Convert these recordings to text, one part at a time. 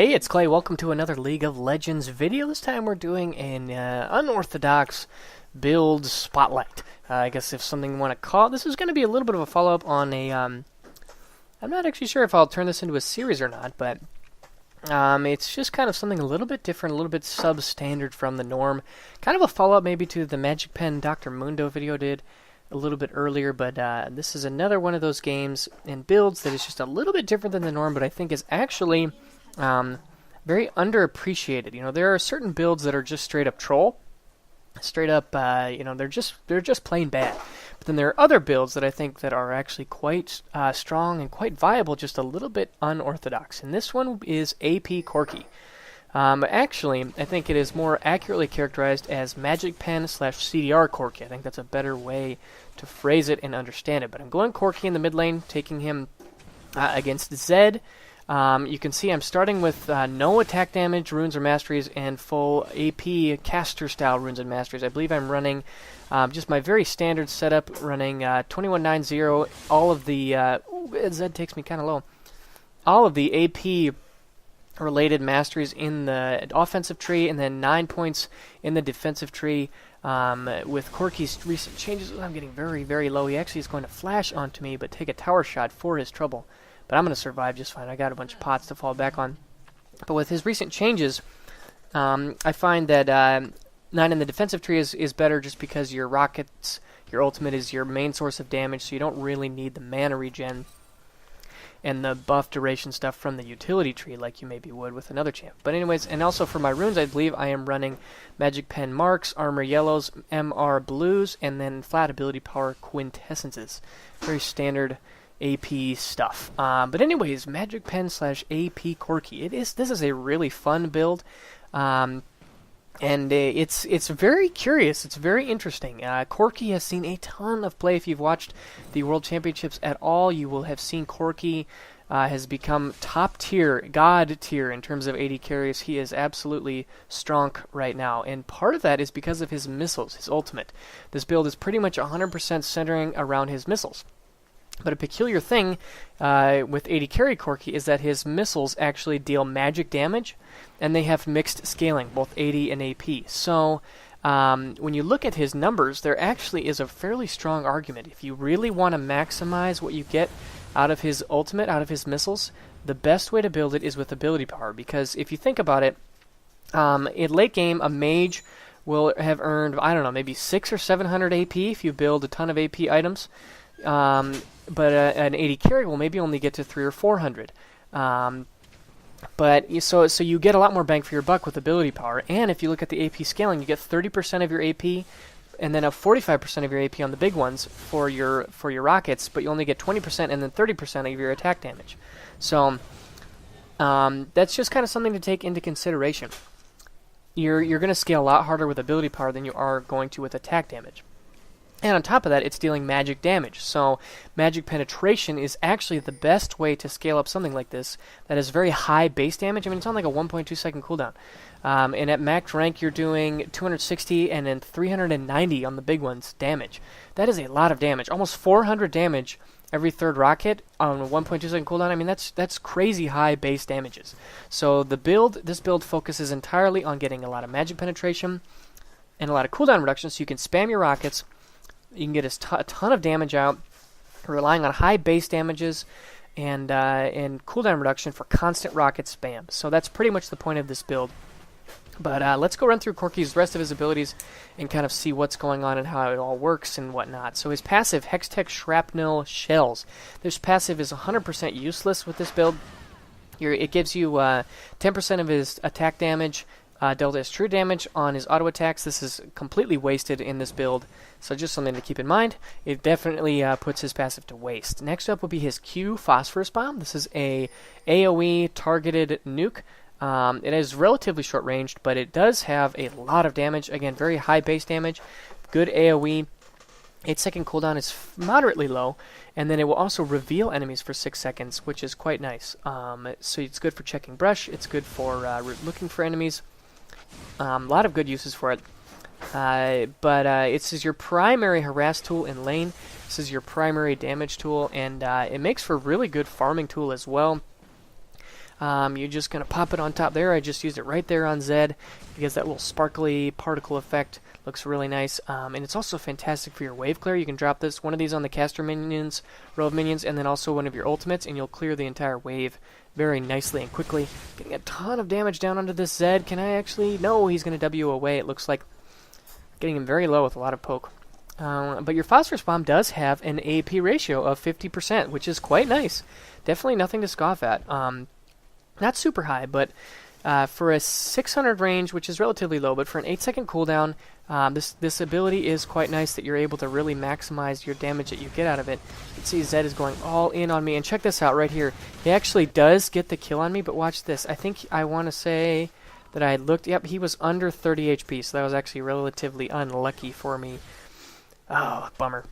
Hey, it's Clay. Welcome to another League of Legends video. This time we're doing an unorthodox build spotlight. I guess if something you want to call it. This is going to be a little bit of a follow-up on a... I'm not actually sure if I'll turn this into a series or not, but it's just kind of something a little bit different, a little bit substandard from the norm. Kind of a follow-up maybe to the Magic Pen Dr. Mundo video did a little bit earlier, but this is another one of those games and builds that is just a little bit different than the norm, but I think is actually very underappreciated. You know, there are certain builds that are just straight up troll, straight up, you know, they're just plain bad. But then there are other builds that I think that are actually quite strong and quite viable, just a little bit unorthodox. And this one is AP Corki. Actually, I think it is more accurately characterized as Magic Pen / CDR Corki. I think that's a better way to phrase it and understand it. But I'm going Corki in the mid lane, taking him against Zed. You can see I'm starting with no attack damage, runes or masteries, and full AP caster style runes and masteries. I believe I'm running just my very standard setup, running 2190. All of the Zed takes me kind of low. All of the AP related masteries in the offensive tree, and then 9 points in the defensive tree. With Corki's recent changes, I'm getting very, very low. He actually is going to flash onto me, but take a tower shot for his trouble. But I'm going to survive just fine. I got a bunch of pots to fall back on. But with his recent changes, I find that 9 in the defensive tree is better just because your rockets, your ultimate is your main source of damage, so you don't really need the mana regen and the buff duration stuff from the utility tree like you maybe would with another champ. But anyways, and also for my runes, I believe I am running Magic Pen Marks, Armor Yellows, MR Blues, and then Flat Ability Power Quintessences. Very standard AP stuff. But anyways, Magic Pen / AP Corki. This is a really fun build. And it's very curious. It's very interesting. Corki has seen a ton of play. If you've watched the World Championships at all, you will have seen Corki has become top tier, god tier in terms of AD carries. He is absolutely strong right now, and part of that is because of his missiles, his ultimate. This build is pretty much 100% centering around his missiles. But a peculiar thing with AD Carry Corki is that his missiles actually deal magic damage, and they have mixed scaling, both AD and AP. So when you look at his numbers, there actually is a fairly strong argument. If you really want to maximize what you get out of his ultimate, out of his missiles, the best way to build it is with ability power. Because if you think about it, in late game, a mage will have earned, I don't know, maybe 600 or 700 AP if you build a ton of AP items. But an AD carry will maybe only get to 300 or 400. So you get a lot more bang for your buck with ability power. And if you look at the AP scaling, you get 30% of your AP, and then 45% of your AP on the big ones for your rockets. But you only get 20% and then 30% of your attack damage. So that's just kind of something to take into consideration. You're going to scale a lot harder with ability power than you are going to with attack damage. And on top of that, it's dealing magic damage. So magic penetration is actually the best way to scale up something like this that is very high base damage. I mean, it's on like a 1.2 second cooldown. And at max rank, you're doing 260 and then 390 on the big ones damage. That is a lot of damage. Almost 400 damage every third rocket on a 1.2 second cooldown. I mean, that's crazy high base damages. So this build focuses entirely on getting a lot of magic penetration and a lot of cooldown reduction, so you can spam your rockets. You can get a ton of damage out, relying on high base damages and cooldown reduction for constant rocket spam. So that's pretty much the point of this build. But let's go run through Corki's rest of his abilities and kind of see what's going on and how it all works and whatnot. So his passive, Hextech Shrapnel Shells. This passive is 100% useless with this build. It gives you 10% of his attack damage, dealt as true damage on his auto attacks. This is completely wasted in this build, so just something to keep in mind. It definitely puts his passive to waste. Next up will be his Q Phosphorus Bomb. This is a AoE targeted nuke. It is relatively short ranged, but it does have a lot of damage. Again, very high base damage, good AoE. 8-second cooldown is moderately low, and then it will also reveal enemies for 6 seconds, which is quite nice. So it's good for checking brush. It's good for looking for enemies. A lot of good uses for it. But this is your primary harass tool in lane. This is your primary damage tool, and it makes for a really good farming tool as well. You're just going to pop it on top there. I just used it right there on Zed because that little sparkly particle effect looks really nice. And it's also fantastic for your wave clear. You can drop one of these on the caster minions, row of minions, and then also one of your ultimates, and you'll clear the entire wave very nicely and quickly. Getting a ton of damage down onto this Zed. Can I actually? No, he's going to W away. It looks like getting him very low with a lot of poke. But your phosphorus bomb does have an AP ratio of 50%, which is quite nice. Definitely nothing to scoff at. Not super high, but for a 600 range, which is relatively low, but for an 8-second cooldown, this ability is quite nice that you're able to really maximize your damage that you get out of it. You can see Zed is going all in on me, and check this out right here. He actually does get the kill on me, but watch this. I think I want to say that I looked, yep, he was under 30 HP, so that was actually relatively unlucky for me. Oh, bummer.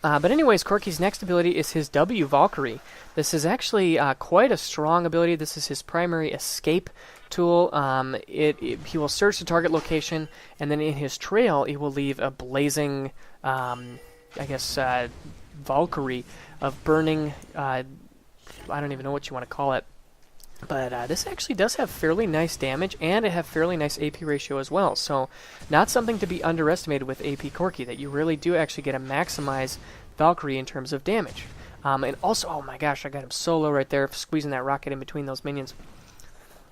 But anyways, Corki's next ability is his W Valkyrie. This is actually quite a strong ability. This is his primary escape tool. He will search the target location, and then in his trail, he will leave a blazing, Valkyrie of burning, I don't even know what you want to call it. But this actually does have fairly nice damage, and it have fairly nice AP ratio as well. So not something to be underestimated with AP Corki, that you really do actually get to maximize Valkyrie in terms of damage. And also, oh my gosh, I got him so low right there, squeezing that rocket in between those minions.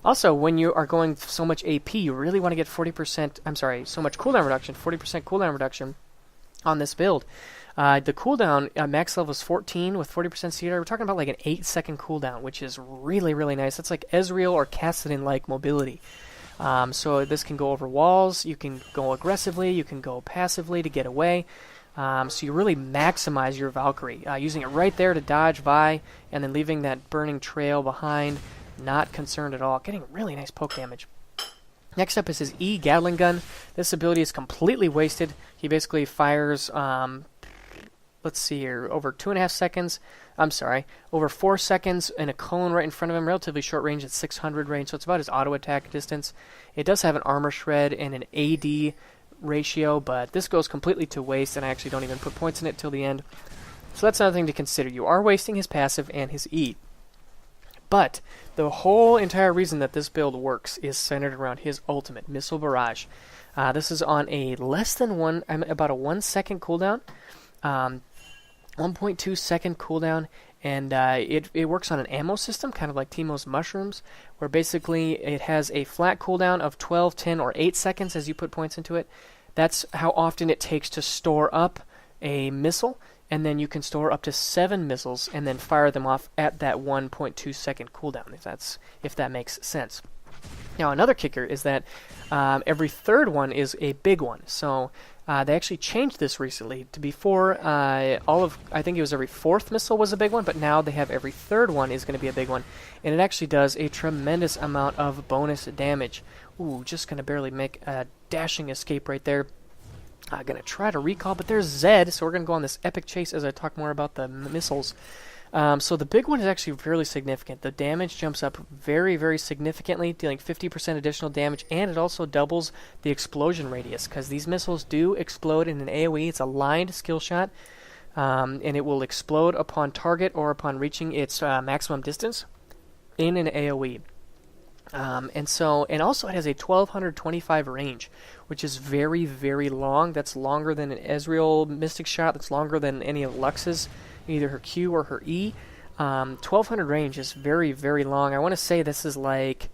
Also, when you are going so much AP, you really want to get so much cooldown reduction, 40% cooldown reduction on this build. The cooldown, max level is 14 with 40% CDR. We're talking about like an 8-second cooldown, which is really, really nice. That's like Ezreal or Kassadin-like mobility. So this can go over walls, you can go aggressively, you can go passively to get away. So you really maximize your Valkyrie, using it right there to dodge Vi, and then leaving that burning trail behind. Not concerned at all. Getting really nice poke damage. Next up is his E Gatling Gun. This ability is completely wasted. He basically fires, let's see here, over 2.5 seconds. Over 4 seconds in a cone right in front of him. Relatively short range at 600 range, so it's about his auto attack distance. It does have an armor shred and an AD ratio, but this goes completely to waste, and I actually don't even put points in it till the end. So that's another thing to consider. You are wasting his passive and his E. But the whole entire reason that this build works is centered around his ultimate, Missile Barrage. This is on a about a 1 second cooldown, 1.2 second cooldown, and it works on an ammo system, kind of like Teemo's Mushrooms, where basically it has a flat cooldown of 12, 10, or 8 seconds as you put points into it. That's how often it takes to store up a missile, and then you can store up to 7 missiles and then fire them off at that 1.2 second cooldown, if that makes sense. Now, another kicker is that every third one is a big one. So they actually changed this recently. To before, I think it was every 4th missile was a big one, but now they have every 3rd one is going to be a big one. And it actually does a tremendous amount of bonus damage. Ooh, just going to barely make a dashing escape right there. I'm going to try to recall, but there's Zed, so we're going to go on this epic chase as I talk more about the missiles. So the big one is actually fairly significant. The damage jumps up very, very significantly, dealing 50% additional damage, and it also doubles the explosion radius, because these missiles do explode in an AoE. It's a lined skill shot, and it will explode upon target or upon reaching its maximum distance in an AoE. And also it has a 1225 range, which is very, very long. That's longer than an Ezreal Mystic Shot. That's longer than any of Lux's, either her Q or her E. 1200 range is very, very long. I want to say this is like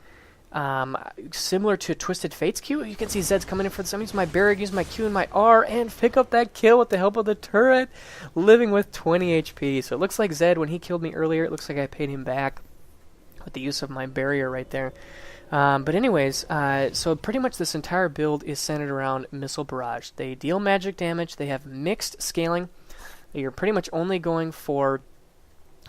similar to Twisted Fate's Q. You can see Zed's coming in for this. I'm using my barrier, use my Q and my R, and pick up that kill with the help of the turret, living with 20 HP. So it looks like Zed, when he killed me earlier, it looks like I paid him back with the use of my barrier right there. But anyways, so pretty much this entire build is centered around Missile Barrage. They deal magic damage, they have mixed scaling. You're pretty much only going for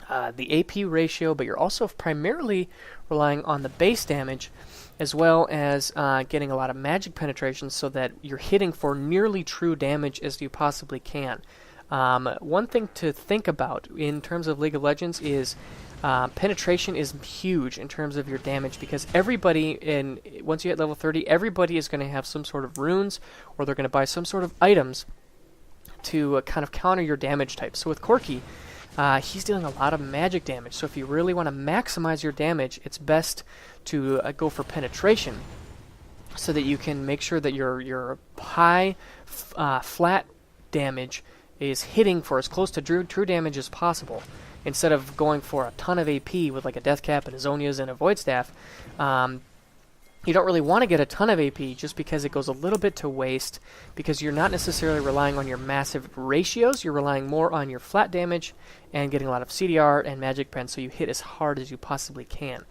the AP ratio, but you're also primarily relying on the base damage, as well as getting a lot of magic penetration so that you're hitting for nearly true damage as you possibly can. One thing to think about in terms of League of Legends is penetration is huge in terms of your damage, because once you hit level 30, everybody is going to have some sort of runes, or they're going to buy some sort of items to kind of counter your damage type. So with Corki, he's dealing a lot of magic damage. So if you really want to maximize your damage, it's best to go for penetration, so that you can make sure that your high flat damage is hitting for as close to true damage as possible, instead of going for a ton of AP with like a Death Cap and a Zonias and a Void Staff. You don't really want to get a ton of AP just because it goes a little bit to waste, because you're not necessarily relying on your massive ratios. You're relying more on your flat damage and getting a lot of CDR and Magic Pen, so you hit as hard as you possibly can.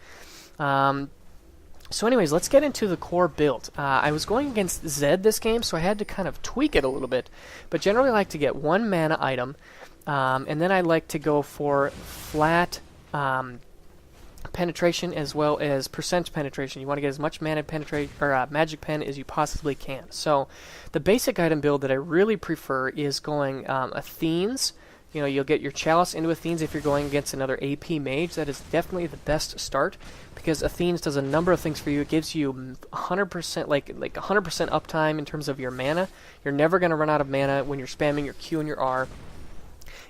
So anyways, let's get into the core build. I was going against Zed this game, so I had to kind of tweak it a little bit. But generally I like to get 1 mana item, and then I like to go for flat penetration as well as percent penetration. You want to get as much mana Magic Pen as you possibly can. So the basic item build that I really prefer is going Athenes. You know, you'll get your Chalice into Athenes if you're going against another AP mage. That is definitely the best start, because Athenes does a number of things for you. It gives you 100%, like 100% uptime in terms of your mana. You're never going to run out of mana when you're spamming your Q and your R.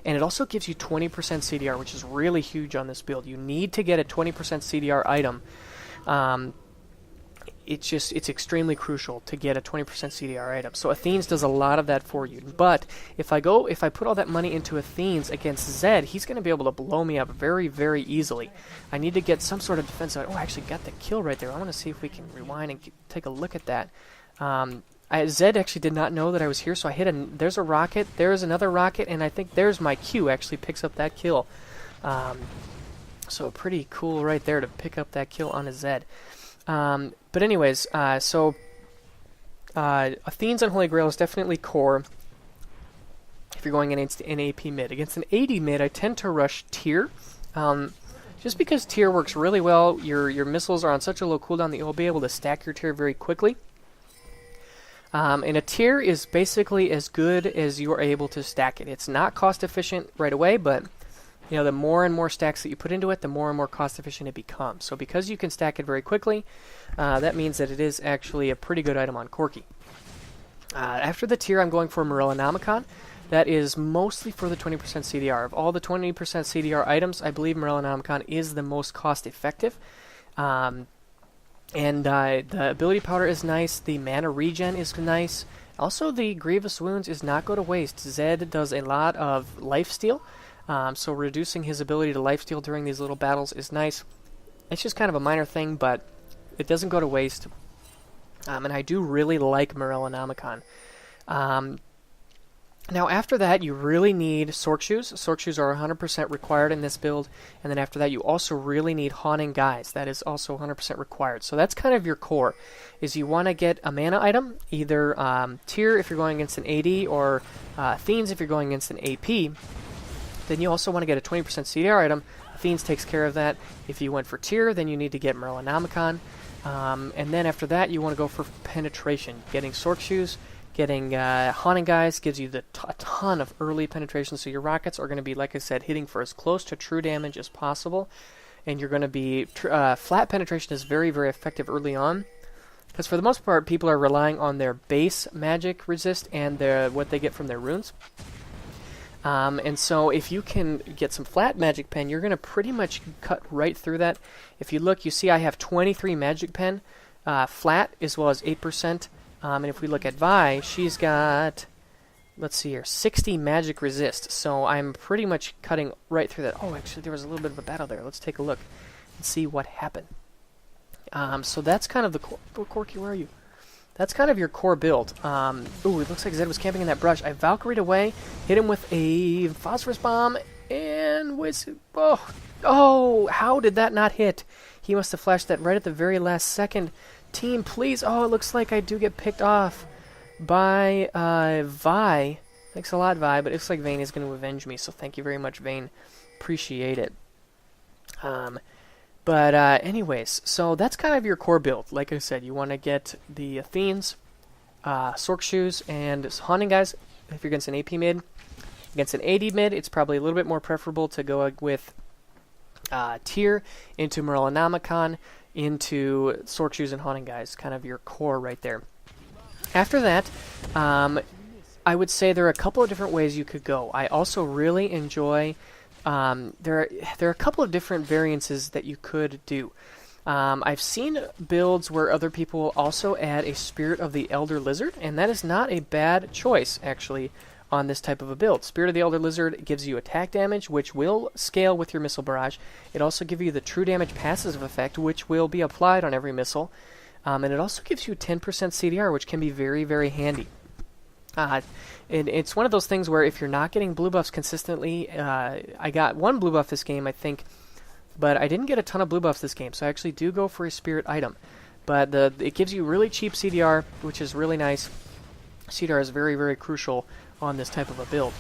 And it also gives you 20% CDR, which is really huge on this build. You need to get a 20% CDR item. It's extremely crucial to get a 20% CDR item. So Athenes does a lot of that for you. But if I put all that money into Athenes against Zed, he's going to be able to blow me up very, very easily. I need to get some sort of defense. Oh, I actually got the kill right there. I want to see if we can rewind and take a look at that. Zed actually did not know that I was here, so I hit there's a rocket, there's another rocket, and I think there's my Q actually picks up that kill. So pretty cool right there to pick up that kill on a Zed. But anyways, so Athenes on Holy Grail is definitely core if you're going against an AP mid. Against an AD mid, I tend to rush Tier. Just because Tier works really well, your missiles are on such a low cooldown that you'll be able to stack your Tier very quickly. And a Tier is basically as good as you're able to stack it. It's not cost efficient right away, but you know, the more and more stacks that you put into it, the more and more cost efficient it becomes. So because you can stack it very quickly, that means that it is actually a pretty good item on Corki. After the Tier, I'm going for Morellonomicon. That is mostly for the 20% CDR. Of all the 20% CDR items, I believe Morellonomicon is the most cost effective. And the ability powder is nice. The mana regen is nice. Also, the Grievous Wounds is not go to waste. Zed does a lot of lifesteal. So reducing his ability to lifesteal during these little battles is nice. It's just kind of a minor thing, but it doesn't go to waste. And I do really like Morellonomicon. Now after that, you really need Sorc Shoes. Sorc Shoes are 100% required in this build. And then after that, you also really need Haunting Guise. That is also 100% required. So that's kind of your core, is you want to get a mana item, either Tier if you're going against an AD, or Athenes if you're going against an AP. Then you also want to get a 20% CDR item. Athenes takes care of that. If you went for Tier, then you need to get Morellonomicon. And then after that, you want to go for penetration. Getting Sorc Shoes, getting Haunting Guise gives you a ton of early penetration. So your rockets are going to be, like I said, hitting for as close to true damage as possible. And you're going to be... flat penetration is very, very effective early on. Because for the most part, people are relying on their base magic resist and what they get from their runes. And so if you can get some flat Magic Pen, you're going to pretty much cut right through that. If you look, you see I have 23 Magic Pen flat as well as 8%. And if we look at Vi, she's got, let's see here, 60 Magic Resist. So I'm pretty much cutting right through that. Oh, actually, there was a little bit of a battle there. Let's take a look and see what happened. So that's kind of the core. Oh, Corki, where are you? That's kind of your core build. Ooh, it looks like Zed was camping in that brush. I Valkyried away, hit him with a Phosphorus Bomb, and oh, how did that not hit? He must have flashed that right at the very last second. Team, please. Oh, it looks like I do get picked off by Vi. Thanks a lot, Vi, but it looks like Vayne is going to avenge me, so thank you very much, Vayne. Appreciate it. But anyways, so that's kind of your core build. Like I said, you want to get the Athenes, Sorc Shoes, and Haunting Guise if you're against an AP mid. Against an AD mid, it's probably a little bit more preferable to go with Tier into Morellonomicon, into Sorc Shoes and Haunting Guise, kind of your core right there. After that, I would say there are a couple of different ways you could go. I also really enjoy there are a couple of different variances that you could do. I've seen builds where other people also add a Spirit of the Elder Lizard, and that is not a bad choice, actually, on this type of a build. Spirit of the Elder Lizard gives you attack damage, which will scale with your missile barrage. It also gives you the true damage passive effect, which will be applied on every missile. And it also gives you 10% CDR, which can be very, very handy. It's one of those things where if you're not getting blue buffs consistently, I got one blue buff this game, I think, but I didn't get a ton of blue buffs this game, so I actually do go for a Spirit item. But it gives you really cheap CDR, which is really nice. CDR is very, very crucial on this type of a build.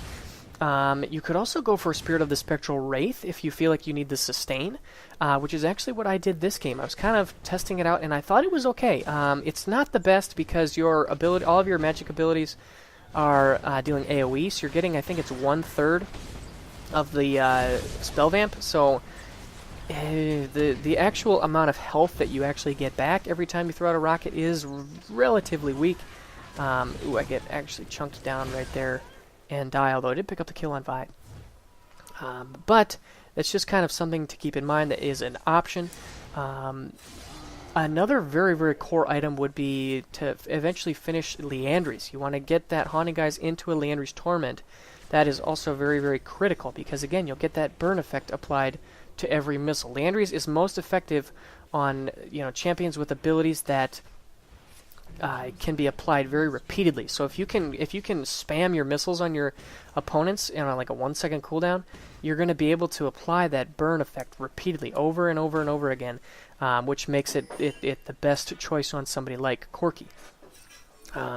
You could also go for Spirit of the Spectral Wraith if you feel like you need the sustain, which is actually what I did this game. I was kind of testing it out, and I thought it was okay. It's not the best because your ability, all of your magic abilities are dealing AoE, so you're getting, I think it's 1/3 of the spell vamp, so the actual amount of health that you actually get back every time you throw out a rocket is relatively weak. Ooh, I get actually chunked down right there and die, although I did pick up the kill on Vi. But it's just kind of something to keep in mind that is an option. Another very, very core item would be to eventually finish Leandries. You want to get that Haunting Guys into a Leandries Torment. That is also very, very critical because, again, you'll get that burn effect applied to every missile. Leandries is most effective on champions with abilities that can be applied very repeatedly. So if you can spam your missiles on your opponents on like a 1-second cooldown, you're going to be able to apply that burn effect repeatedly over and over and over again, which makes it the best choice on somebody like Corki.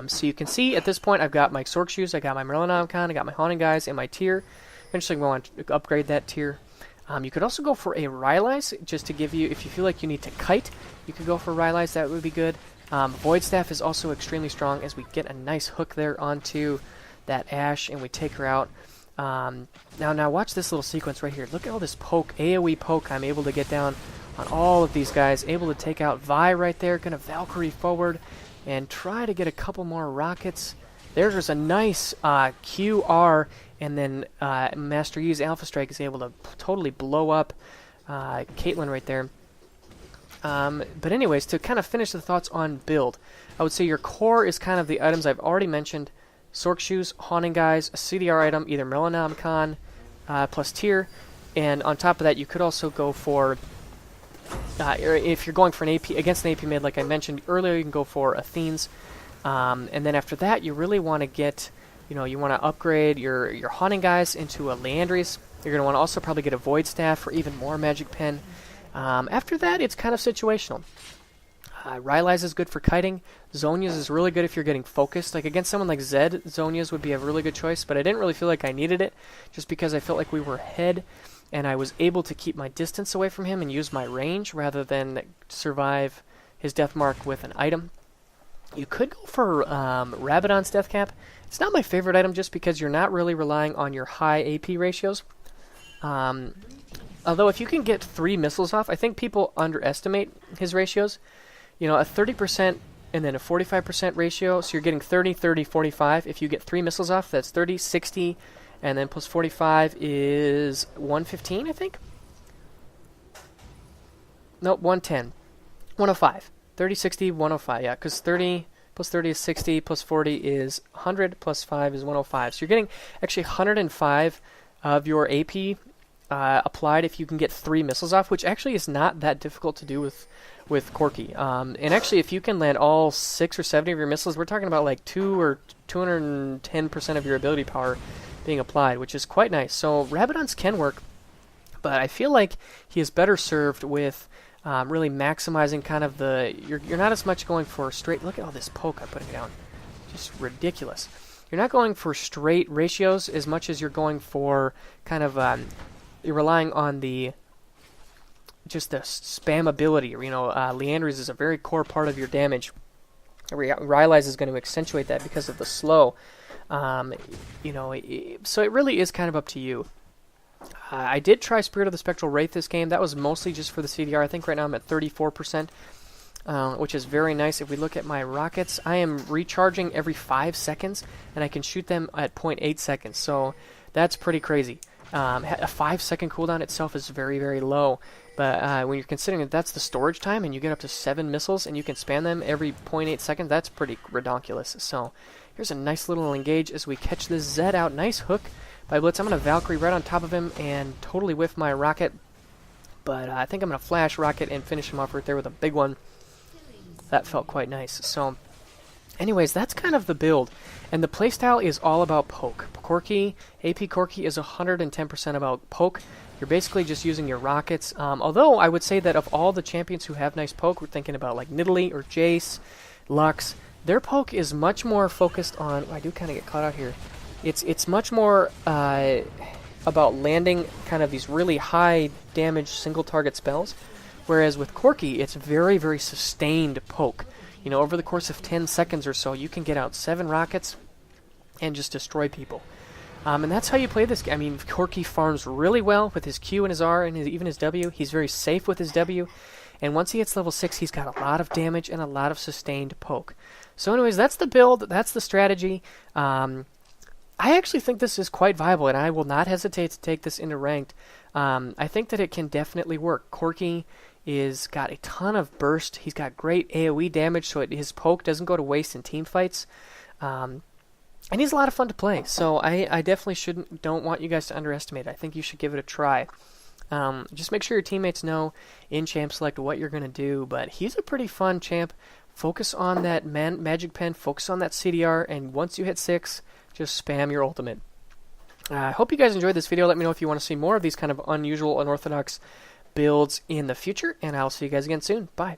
So you can see at this point I've got my Sork Shoes, I got my Merlinomicon, I got my Haunting Guys, and my tier. Eventually I'm going to upgrade that tier. You could also go for a Rylise, just to give you, if you feel like you need to kite, you could go for Rylise, that would be good. Void Staff is also extremely strong as we get a nice hook there onto that Ash and we take her out. Now watch this little sequence right here. Look at all this poke, AoE poke I'm able to get down on all of these guys. Able to take out Vi right there. Gonna Valkyrie forward and try to get a couple more rockets. There's a nice QR, and then Masteries Alpha Strike is able to totally blow up Caitlyn right there. But anyways, to kind of finish the thoughts on build, I would say your core is kind of the items I've already mentioned. Sork Shoes, Haunting Guys, a CDR item, either Merlinomicon plus tier, and on top of that you could also go for, if you're going for an AP against an AP mid like I mentioned earlier, you can go for Athenes, and then after that you really want to get, you want to upgrade your Haunting Guys into a Leandries. You're going to want to also probably get a Void Staff for even more Magic Pen. After that, it's kind of situational. Rylise is good for kiting. Zhonya's is really good if you're getting focused. Like against someone like Zed, Zhonya's would be a really good choice, but I didn't really feel like I needed it, just because I felt like we were ahead, and I was able to keep my distance away from him and use my range rather than survive his death mark with an item. You could go for Rabadon's Death Cap. It's not my favorite item just because you're not really relying on your high AP ratios. Although if you can get 3 missiles off, I think people underestimate his ratios. A 30% and then a 45% ratio, so you're getting 30, 30, 45. If you get 3 missiles off, that's 30, 60, and then plus 45 is 115, I think? Nope, 110. 105. 30, 60, 105, yeah, because 30 plus 30 is 60, plus 40 is 100, plus 5 is 105. So you're getting actually 105 of your AP applied if you can get 3 missiles off, which actually is not that difficult to do with Corki. And actually, if you can land all 6 or 7 of your missiles, we're talking about like 2 or 210% of your ability power being applied, which is quite nice. So Rabadon's can work, but I feel like he is better served with really maximizing kind of the... You're not as much going for straight... Look at all this poke I'm putting down. Just ridiculous. You're not going for straight ratios as much as you're going for kind of... you're relying on the spammability. Leandries is a very core part of your damage. Rylise is going to accentuate that because of the slow. So it really is kind of up to you. I did try Spirit of the Spectral Wraith this game. That was mostly just for the CDR. I think right now I'm at 34%, which is very nice. If we look at my rockets, I am recharging every 5 seconds, and I can shoot them at 0.8 seconds. So that's pretty crazy. A 5-second cooldown itself is very, very low. But when you're considering that that's the storage time, and you get up to 7 missiles, and you can spam them every 0.8 seconds, that's pretty redonkulous. So here's a nice little engage as we catch this Zed out. Nice hook by Blitz. I'm going to Valkyrie right on top of him and totally whiff my rocket. But I think I'm going to flash rocket and finish him off right there with a big one. That felt quite nice. So anyways, that's kind of the build. And the playstyle is all about poke. Corki, AP Corki is 110% about poke. You're basically just using your rockets. Although I would say that of all the champions who have nice poke, we're thinking about like Nidalee or Jace, Lux, their poke is much more focused on... I do kind of get caught out here. It's much more about landing kind of these really high damage single target spells. Whereas with Corki, it's very, very sustained poke. You know, over the course of 10 seconds or so, you can get out 7 rockets and just destroy people. And that's how you play this game. I mean, Corki farms really well with his Q and his R and even his W. He's very safe with his W. And once he hits level 6, he's got a lot of damage and a lot of sustained poke. So anyways, that's the build. That's the strategy. I actually think this is quite viable, and I will not hesitate to take this into ranked. I think that it can definitely work. Corki is got a ton of burst. He's got great AoE damage, so his poke doesn't go to waste in team fights. And he's a lot of fun to play, so I definitely don't want you guys to underestimate it. I think you should give it a try. Just make sure your teammates know in Champ Select what you're going to do, but he's a pretty fun champ. Focus on that magic pen, focus on that CDR, and once you hit 6, just spam your ultimate. I hope you guys enjoyed this video. Let me know if you want to see more of these kind of unusual, unorthodox builds in the future, and I'll see you guys again soon. Bye.